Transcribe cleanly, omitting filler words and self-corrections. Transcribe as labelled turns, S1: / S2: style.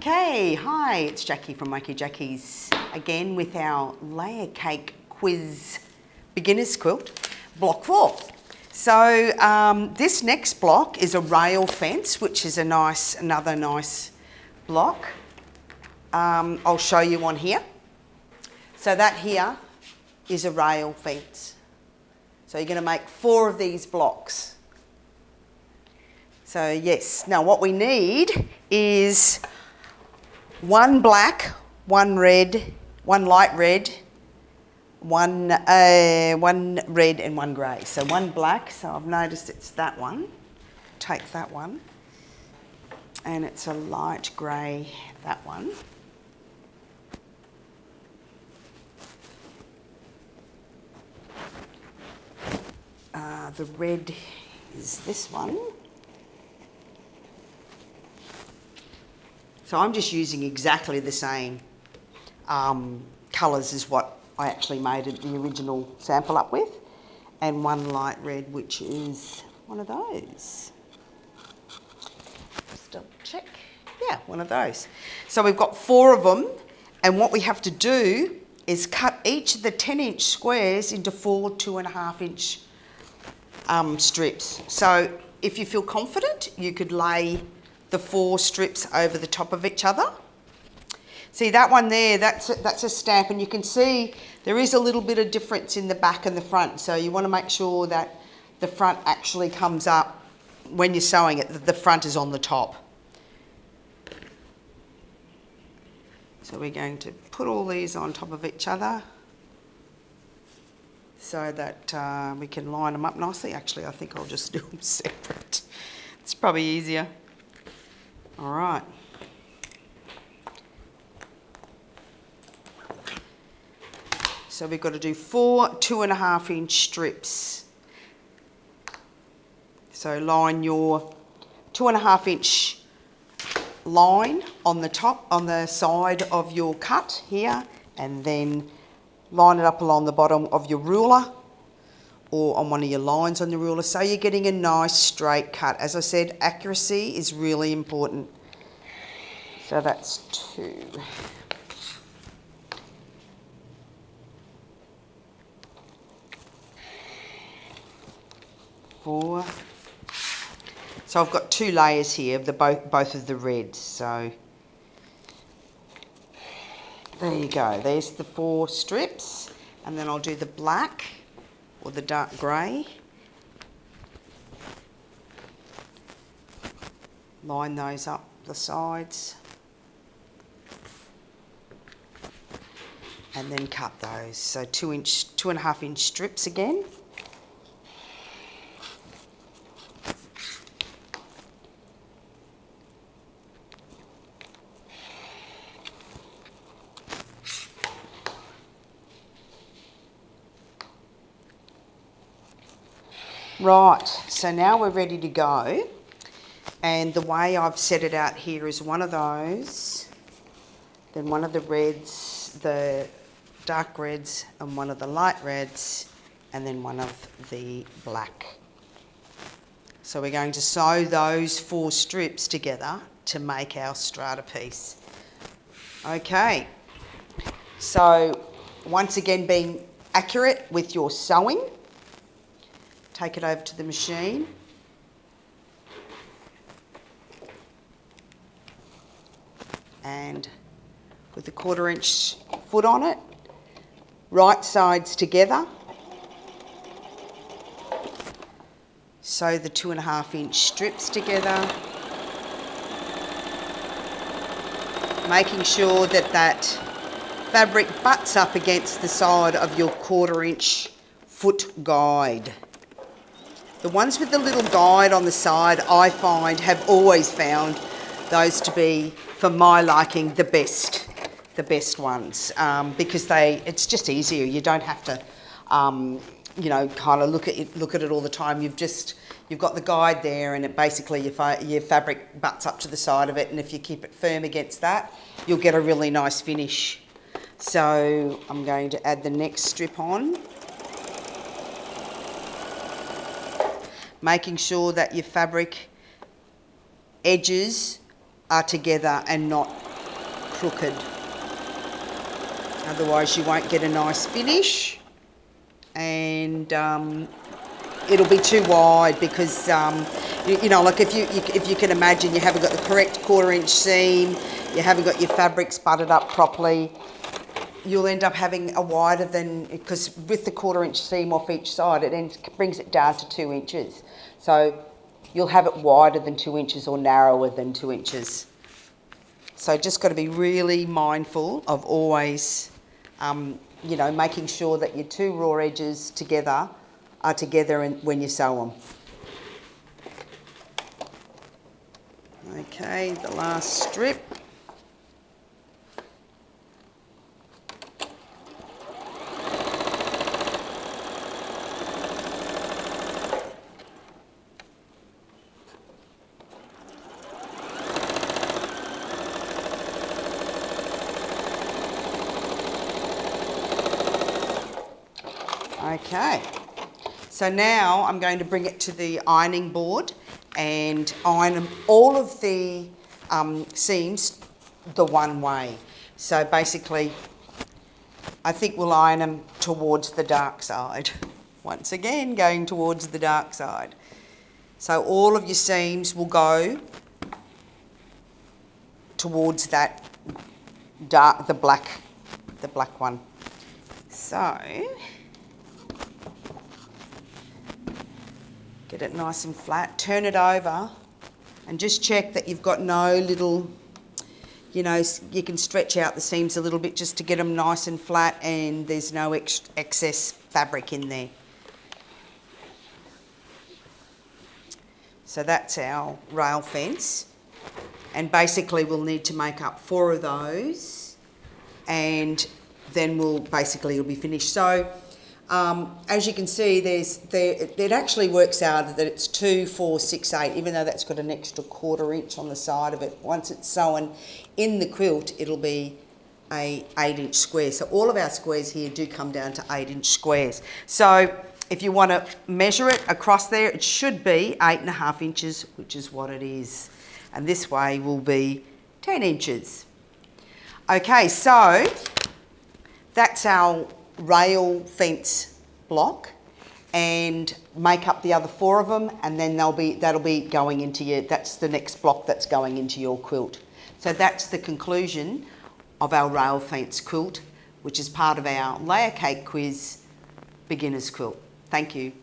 S1: Okay, hi, it's Jackie from Wacky Jackie's again with our layer cake quiz beginner's quilt, block 4. So this next block is a rail fence, which is another nice block. I'll show you one here. So that here is a rail fence. So you're going to make 4 of these blocks. So yes, now what we need is one black, one red, one light red, one red and one grey. So one black, so I've noticed it's that one. Take that one. And it's a light grey, that one. The red is this one. So I'm just using exactly the same colours as what I actually made the original sample up with. And one light red, which is one of those. Just double check. Yeah, one of those. So we've got 4 of them. And what we have to do is cut each of the 10-inch squares into 4 2.5-inch strips. So if you feel confident, you could lay the 4 strips over the top of each other. See that one there, that's a stamp, and you can see there is a little bit of difference in the back and the front, so you want to make sure that the front actually comes up when you're sewing it, that the front is on the top. So we're going to put all these on top of each other so that we can line them up nicely. Actually, I think I'll just do them separate. It's probably easier. All right. So we've got to do 4 2.5-inch strips. So line your 2.5-inch line on the top, on the side of your cut here, and then line it up along the bottom of your ruler or on one of your lines on the ruler, so you're getting a nice straight cut. As I said, accuracy is really important. So that's 2. Four. So I've got 2 layers here of both of the reds. So there you go. There's the 4 strips, and then I'll do the black or the dark grey. Line those up the sides. And then cut those. So 2.5-inch strips again. Right, so now we're ready to go, and the way I've set it out here is one of those, then one of the reds, the dark reds, and one of the light reds, and then one of the black. So we're going to sew those 4 strips together to make our strata piece. Okay, so once again, being accurate with your sewing, take it over to the machine. And with the 1/4-inch foot on it, right sides together. Sew the 2.5-inch strips together. Making sure that that fabric butts up against the side of your 1/4-inch foot guide. The ones with the little guide on the side, I have always found those to be, for my liking, the best ones, because it's just easier. You don't have to, kind of look at it all the time. You've got the guide there, and it basically your fabric butts up to the side of it, and if you keep it firm against that, you'll get a really nice finish. So I'm going to add the next strip on. Making sure that your fabric edges are together and not crooked. Otherwise you won't get a nice finish, and it'll be too wide because you know, like if you can imagine, you haven't got the correct 1/4 inch seam, you haven't got your fabrics butted up properly, you'll end up having a wider than, because with the 1/4 inch seam off each side, it brings it down to 2 inches. So you'll have it wider than 2 inches or narrower than 2 inches. So just got to be really mindful of always, you know, making sure that your 2 raw edges are together when you sew them. Okay, the last strip. Okay, so now I'm going to bring it to the ironing board and iron all of the seams the one way. So basically, I think we'll iron them towards the dark side. Once again, going towards the dark side. So all of your seams will go towards that dark, the black one. So get it nice and flat, turn it over and just check that you've got no little, you know, you can stretch out the seams a little bit just to get them nice and flat and there's no excess fabric in there. So that's our rail fence, and basically we'll need to make up 4 of those and then it'll be finished. So as you can see, it actually works out that it's 2, 4, 6, 8, even though that's got an extra 1/4 inch on the side of it. Once it's sewn in the quilt, it'll be a 8-inch square. So all of our squares here do come down to 8-inch squares. So if you want to measure it across there, it should be 8.5 inches, which is what it is. And this way will be 10 inches. Okay, so that's our rail fence block, and make up the other 4 of them, and then that'll be going into that's the next block that's going into your quilt. So that's the conclusion of our rail fence quilt, which is part of our layer cake quiz beginner's quilt. Thank you.